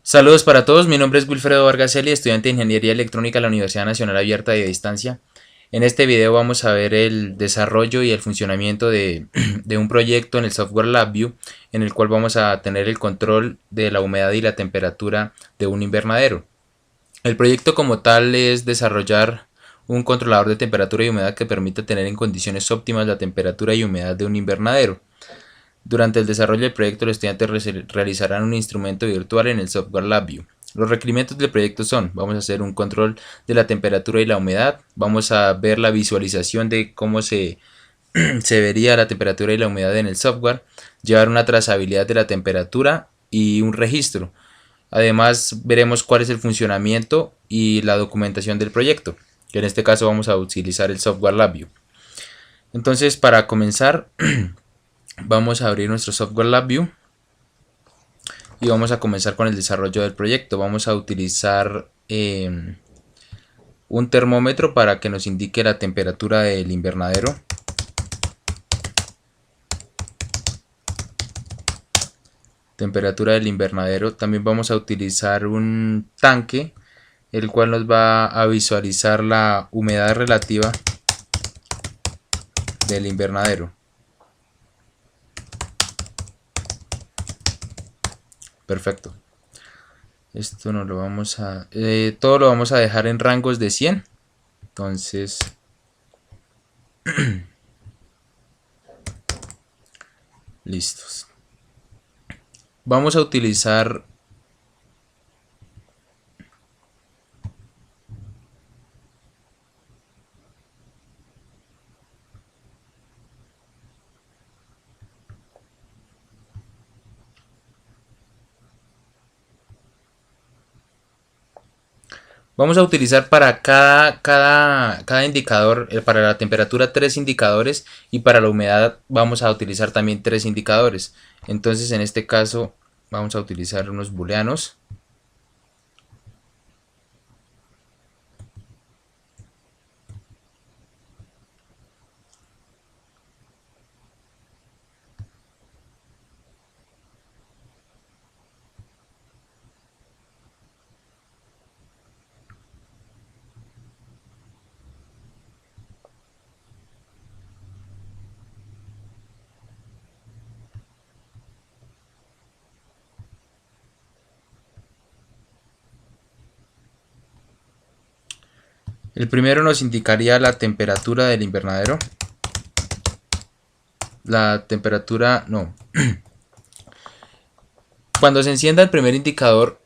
Saludos para todos, mi nombre es Wilfredo Vargas Eli, estudiante de Ingeniería Electrónica de la Universidad Nacional Abierta de Distancia. En este video vamos a ver el desarrollo y el funcionamiento de un proyecto en el software LabVIEW, en el cual vamos a tener el control de la humedad y la temperatura de un invernadero. El proyecto como tal es desarrollar un controlador de temperatura y humedad que permita tener en condiciones óptimas la temperatura y humedad de un invernadero. Durante el desarrollo del proyecto, los estudiantes realizarán un instrumento virtual en el software LabVIEW. Los requerimientos del proyecto son: vamos a hacer un control de la temperatura y la humedad, vamos a ver la visualización de cómo se vería la temperatura y la humedad en el software, llevar una trazabilidad de la temperatura y un registro. Además, veremos cuál es el funcionamiento y la documentación del proyecto, que en este caso vamos a utilizar el software LabVIEW. Entonces, para comenzar, vamos a abrir nuestro software LabVIEW y vamos a comenzar con el desarrollo del proyecto. Vamos a utilizar un termómetro para que nos indique la temperatura del invernadero. Temperatura del invernadero. También vamos a utilizar un tanque, el cual nos va a visualizar la humedad relativa del invernadero. Perfecto. Esto no lo vamos a... todo lo vamos a dejar en rangos de 100. Entonces... listos. Vamos a utilizar... Vamos a utilizar para cada indicador, para la temperatura 3 indicadores y para la humedad vamos a utilizar también 3 indicadores. Entonces en este caso vamos a utilizar unos booleanos. El primero nos indicaría la temperatura del invernadero. La temperatura, no. Cuando se encienda el primer indicador,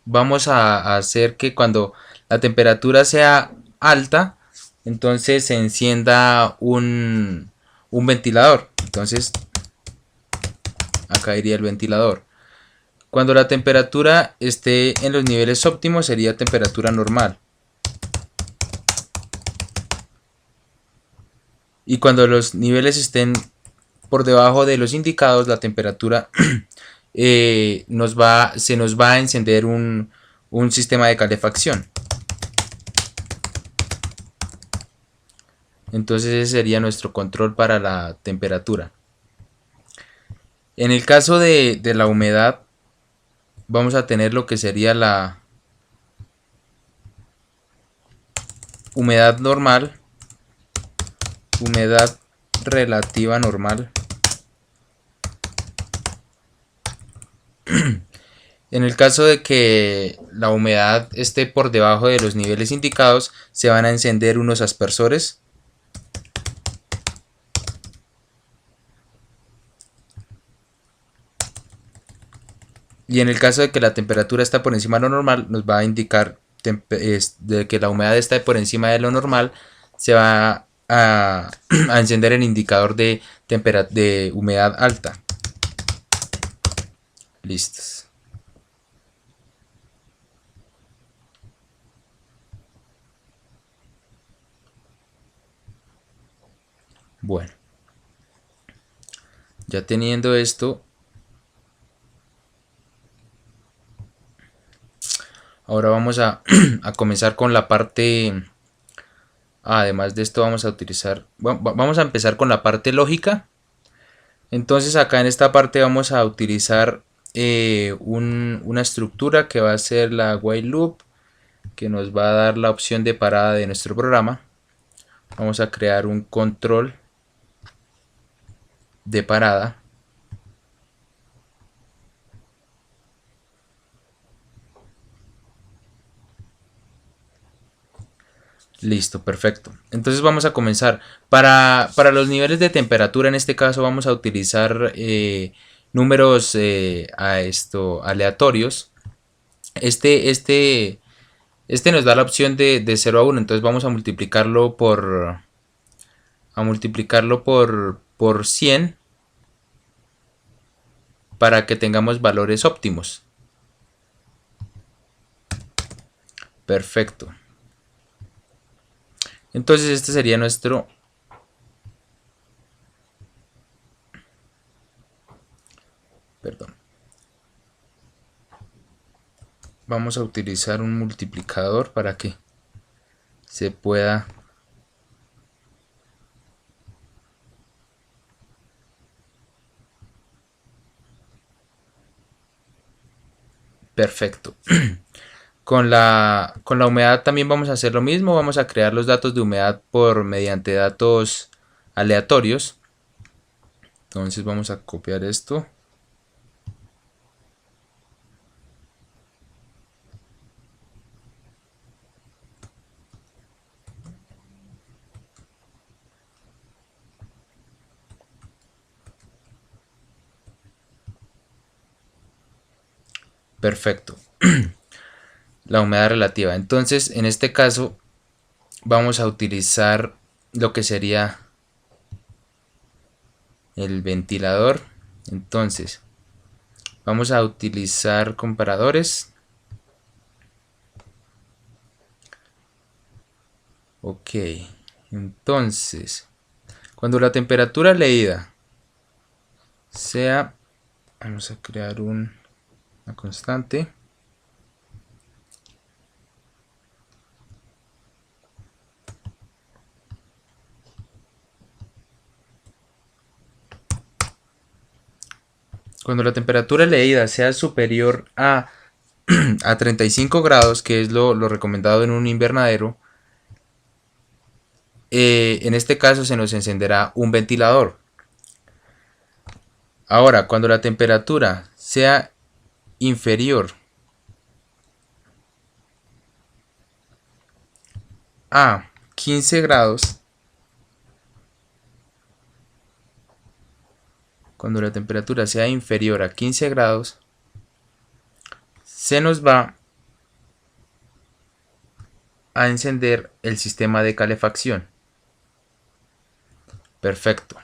vamos a hacer que cuando la temperatura sea alta, entonces se encienda un ventilador. Entonces, acá iría el ventilador. Cuando la temperatura esté en los niveles óptimos, sería temperatura normal. Y cuando los niveles estén por debajo de los indicados, la temperatura se nos va a encender un sistema de calefacción. Entonces ese sería nuestro control para la temperatura. En el caso de la humedad, vamos a tener lo que sería la humedad normal, humedad relativa normal. En el caso de que la humedad esté por debajo de los niveles indicados, se van a encender unos aspersores. Y en el caso de que la temperatura está por encima de lo normal, nos va a indicar de que la humedad está por encima de lo normal, se va a encender el indicador de humedad alta. Listos. Bueno, ya teniendo esto, ahora vamos a comenzar con la parte... además de esto vamos a empezar con la parte lógica. Entonces acá en esta parte vamos a utilizar una estructura que va a ser la while loop, que nos va a dar la opción de parada de nuestro programa. Vamos a crear un control de parada. Listo, perfecto. Entonces vamos a comenzar. Para los niveles de temperatura, en este caso vamos a utilizar números aleatorios. Este nos da la opción de 0 a 1, entonces vamos a multiplicarlo por 100 para que tengamos valores óptimos. Perfecto. Entonces este sería nuestro... Perdón. Vamos a utilizar un multiplicador para que se pueda... Perfecto. Con la humedad también vamos a hacer lo mismo. Vamos a crear los datos de humedad mediante datos aleatorios. Entonces vamos a copiar esto. Perfecto. La humedad relativa. Entonces, en este caso, vamos a utilizar lo que sería el ventilador. Entonces, vamos a utilizar comparadores. Ok. Entonces, cuando la temperatura leída sea... Vamos a crear una constante. Cuando la temperatura leída sea superior a 35 grados, que es lo recomendado en un invernadero, en este caso se nos encenderá un ventilador. Ahora, cuando la temperatura sea inferior a 15 grados, cuando la temperatura sea inferior a 15 grados, se nos va a encender el sistema de calefacción. Perfecto.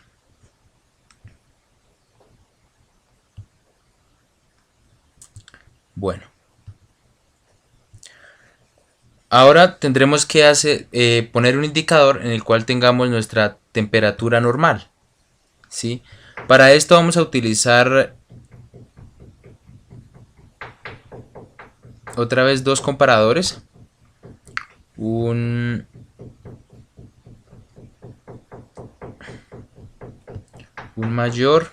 Bueno. Ahora tendremos que poner un indicador en el cual tengamos nuestra temperatura normal, ¿sí? Para esto vamos a utilizar otra vez dos comparadores. Un mayor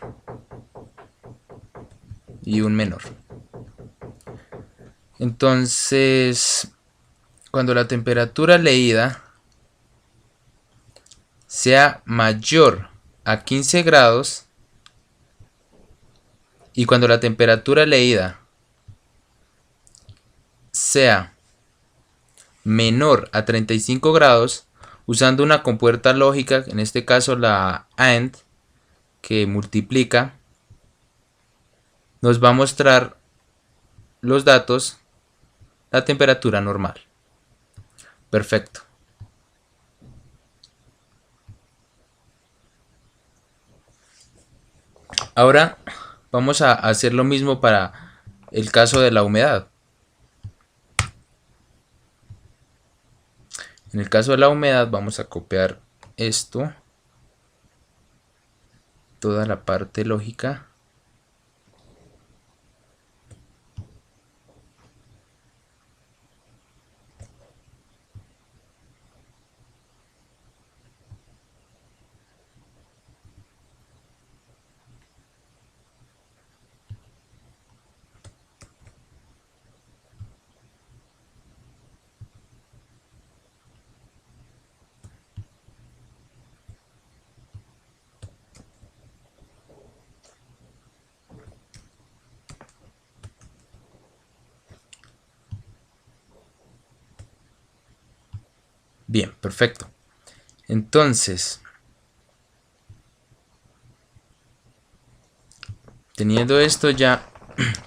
y un menor. Entonces, cuando la temperatura leída sea mayor a 15 grados y cuando la temperatura leída sea menor a 35 grados, usando una compuerta lógica, en este caso la AND, que multiplica, nos va a mostrar los datos, la temperatura normal. Perfecto. Ahora vamos a hacer lo mismo para el caso de la humedad. En el caso de la humedad vamos a copiar esto, toda la parte lógica. Bien, perfecto. Entonces, teniendo esto ya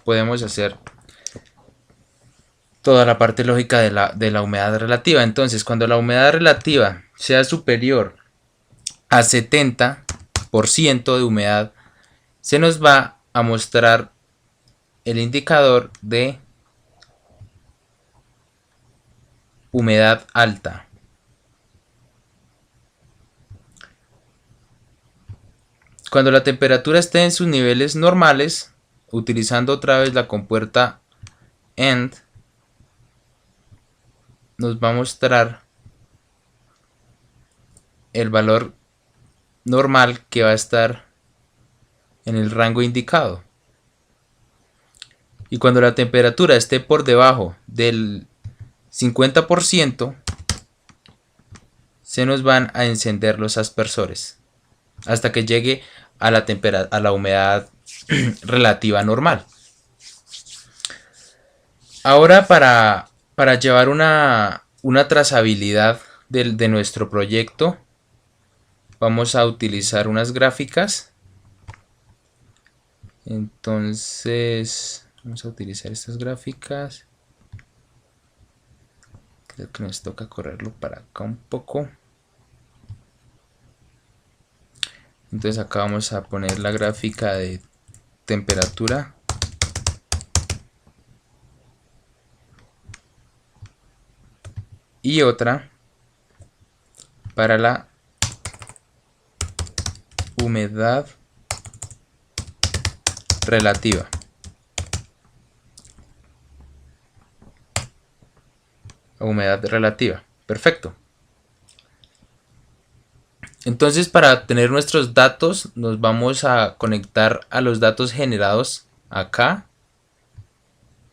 podemos hacer toda la parte lógica de la humedad relativa. Entonces, cuando la humedad relativa sea superior a 70% de humedad, se nos va a mostrar el indicador de humedad alta. Cuando la temperatura esté en sus niveles normales, utilizando otra vez la compuerta AND, nos va a mostrar el valor normal que va a estar en el rango indicado. Y cuando la temperatura esté por debajo del 50%, se nos van a encender los aspersores hasta que llegue a la humedad relativa normal. Ahora para llevar una trazabilidad de nuestro proyecto, vamos a utilizar unas gráficas. Entonces vamos a utilizar estas gráficas. Creo que nos toca correrlo para acá un poco. Entonces acá vamos a poner la gráfica de temperatura. Y otra para la humedad relativa. Humedad relativa. Perfecto. Entonces, para tener nuestros datos, nos vamos a conectar a los datos generados acá.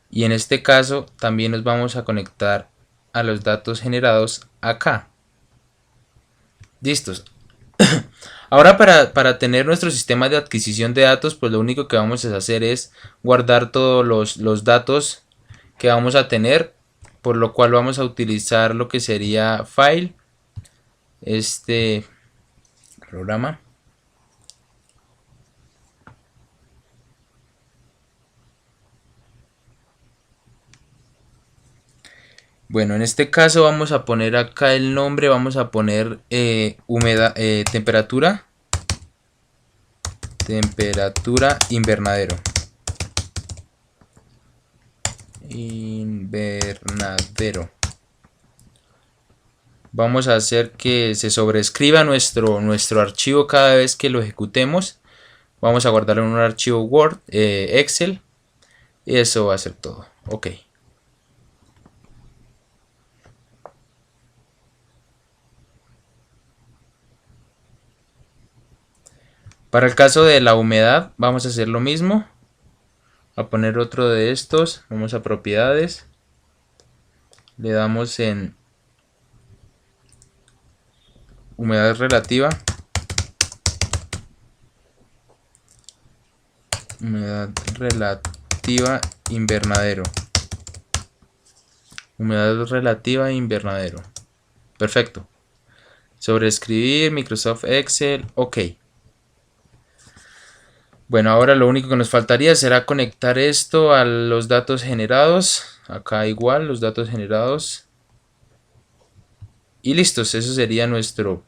Y en este caso, también nos vamos a conectar a los datos generados acá. Listos. Ahora para tener nuestro sistema de adquisición de datos, pues lo único que vamos a hacer es guardar todos los datos que vamos a tener, por lo cual vamos a utilizar lo que sería file, este programa. Bueno, en este caso vamos a poner acá el nombre, vamos a poner temperatura invernadero. Vamos a hacer que se sobrescriba nuestro archivo cada vez que lo ejecutemos. Vamos a guardarlo en un archivo Word, Excel, y eso va a ser todo. Ok. Para el caso de la humedad vamos a hacer lo mismo. A poner otro de estos, vamos a propiedades, le damos en humedad relativa, invernadero, humedad relativa invernadero. Perfecto. Sobreescribir, Microsoft Excel, ok. Bueno, ahora lo único que nos faltaría será conectar esto a los datos generados. Acá igual, los datos generados. Y listos, eso sería nuestro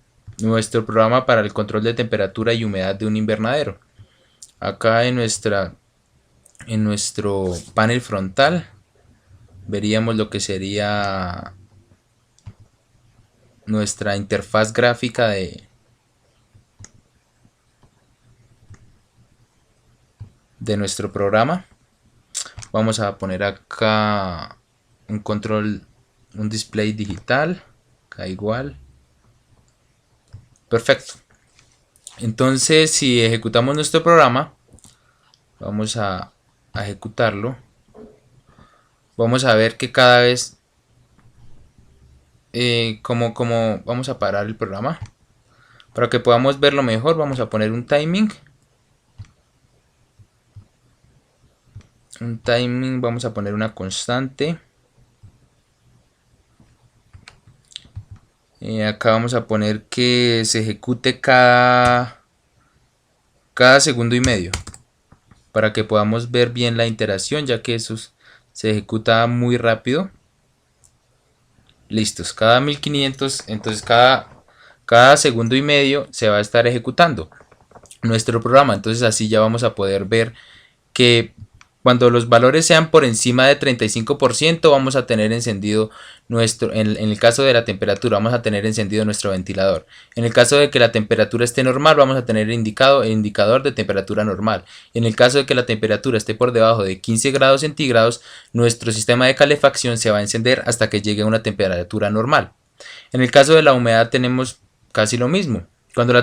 programa para el control de temperatura y humedad de un invernadero. Acá en nuestro panel frontal veríamos lo que sería nuestra interfaz gráfica de nuestro programa. Vamos a poner acá un control, un display digital, acá igual. Perfecto. Entonces, si ejecutamos nuestro programa, vamos a ejecutarlo. Vamos a ver que cada vez como vamos a parar el programa para que podamos verlo mejor. Vamos a poner un timing, vamos a poner una constante Acá vamos a poner que se ejecute cada segundo y medio, para que podamos ver bien la interacción, ya que eso se ejecuta muy rápido. Listos, cada 1500, entonces cada segundo y medio se va a estar ejecutando nuestro programa. Entonces así ya vamos a poder ver que cuando los valores sean por encima de 35% vamos a tener encendido en el caso de la temperatura vamos a tener encendido nuestro ventilador. En el caso de que la temperatura esté normal vamos a tener indicado el indicador de temperatura normal. En el caso de que la temperatura esté por debajo de 15 grados centígrados, nuestro sistema de calefacción se va a encender hasta que llegue a una temperatura normal. En el caso de la humedad tenemos casi lo mismo. Cuando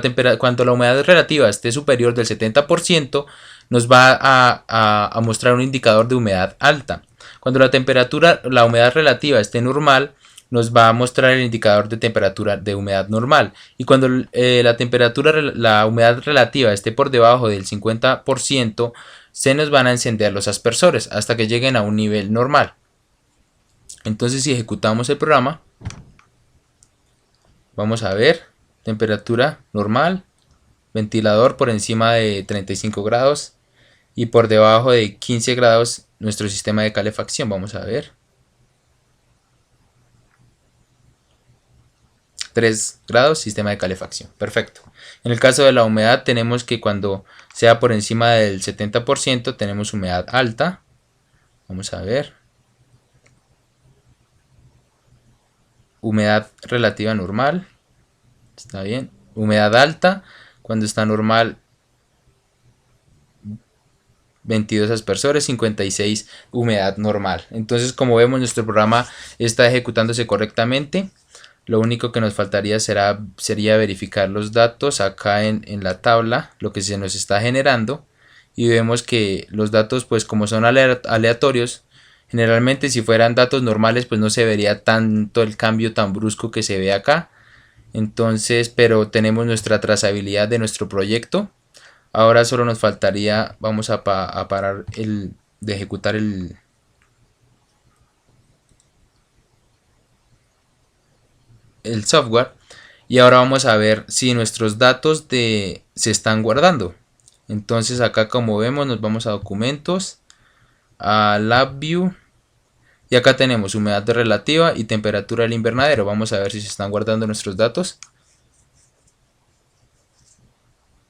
la humedad relativa esté superior del 70%, nos va a mostrar un indicador de humedad alta. Cuando la humedad relativa esté normal, nos va a mostrar el indicador de temperatura de humedad normal. Y cuando la humedad relativa esté por debajo del 50%, se nos van a encender los aspersores hasta que lleguen a un nivel normal. Entonces, si ejecutamos el programa, vamos a ver temperatura normal, ventilador por encima de 35 grados y por debajo de 15 grados nuestro sistema de calefacción. Vamos a ver 3 grados sistema de calefacción. Perfecto. En el caso de la humedad tenemos que cuando sea por encima del 70% tenemos humedad alta. Vamos a ver humedad relativa normal. Está bien. Humedad alta, cuando está normal 22 aspersores, 56 humedad normal. Entonces, como vemos, nuestro programa está ejecutándose correctamente. Lo único que nos faltaría sería verificar los datos acá en la tabla, lo que se nos está generando. Y vemos que los datos, pues como son aleatorios, generalmente si fueran datos normales, pues no se vería tanto el cambio tan brusco que se ve acá. Entonces, pero tenemos nuestra trazabilidad de nuestro proyecto. Ahora solo nos faltaría, vamos a parar de ejecutar el software. Y ahora vamos a ver si nuestros datos se están guardando. Entonces acá, como vemos, nos vamos a documentos, a LabVIEW. Y acá tenemos humedad relativa y temperatura del invernadero. Vamos a ver si se están guardando nuestros datos.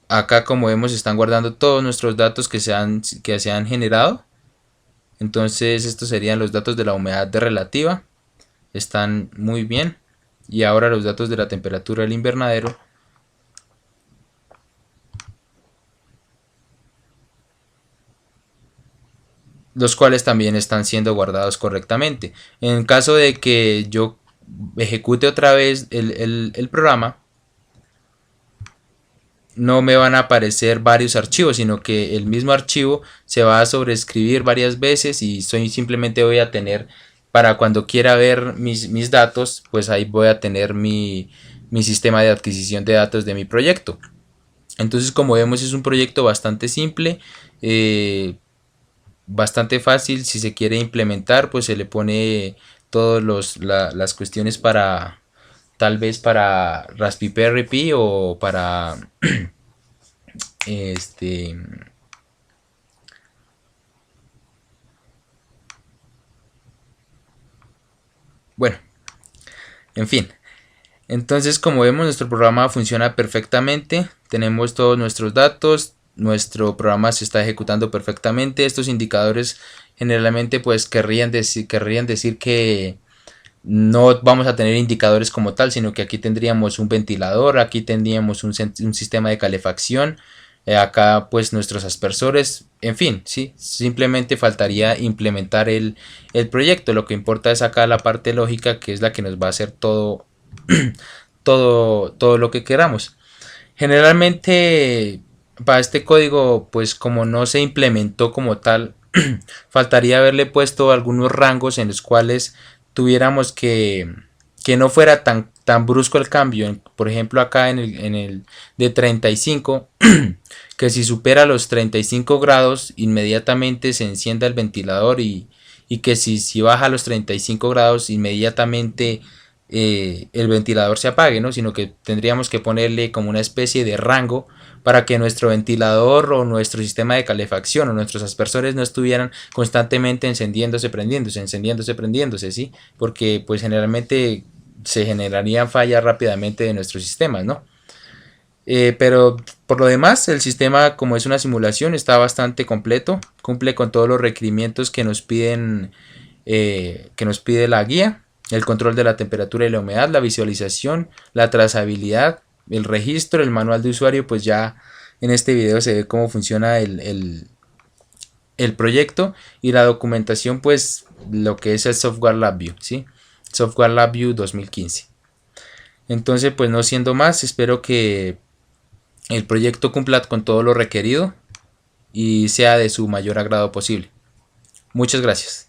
Acá, como vemos, se están guardando todos nuestros datos que se han generado. Entonces estos serían los datos de la humedad relativa. Están muy bien. Y ahora los datos de la temperatura del invernadero. Los cuales también están siendo guardados correctamente. En caso de que yo ejecute otra vez el programa, no me van a aparecer varios archivos, sino que el mismo archivo se va a sobreescribir varias veces y simplemente voy a tener, para cuando quiera ver mis datos, pues ahí voy a tener mi sistema de adquisición de datos de mi proyecto. Entonces, como vemos, es un proyecto bastante simple, bastante fácil. Si se quiere implementar, pues se le pone todas las cuestiones para, tal vez para Raspberry Pi o para bueno, en fin. Entonces, como vemos, nuestro programa funciona perfectamente. Tenemos todos nuestros datos. Nuestro programa se está ejecutando perfectamente. Estos indicadores generalmente pues querrían decir que no vamos a tener indicadores como tal, sino que aquí tendríamos un ventilador, aquí tendríamos un sistema de calefacción, acá pues nuestros aspersores, en fin, ¿sí? Simplemente faltaría implementar el proyecto. Lo que importa es acá la parte lógica, que es la que nos va a hacer todo lo que queramos. Generalmente para este código, pues como no se implementó como tal, faltaría haberle puesto algunos rangos en los cuales tuviéramos que no fuera tan brusco el cambio. Por ejemplo, acá en el de 35, que si supera los 35 grados inmediatamente se encienda el ventilador, y que si baja a los 35 grados inmediatamente el ventilador se apague, ¿no? Sino que tendríamos que ponerle como una especie de rango para que nuestro ventilador o nuestro sistema de calefacción o nuestros aspersores no estuvieran constantemente encendiéndose, prendiéndose, ¿sí? Porque pues generalmente se generarían fallas rápidamente de nuestros sistemas, ¿no? Pero por lo demás, el sistema, como es una simulación, está bastante completo, cumple con todos los requerimientos que nos pide la guía: el control de la temperatura y la humedad, la visualización, la trazabilidad, el registro, el manual de usuario. Pues ya en este video se ve cómo funciona el proyecto, y la documentación, pues lo que es el Software LabVIEW, ¿sí? Software LabVIEW 2015. Entonces, pues no siendo más, espero que el proyecto cumpla con todo lo requerido y sea de su mayor agrado posible. Muchas gracias.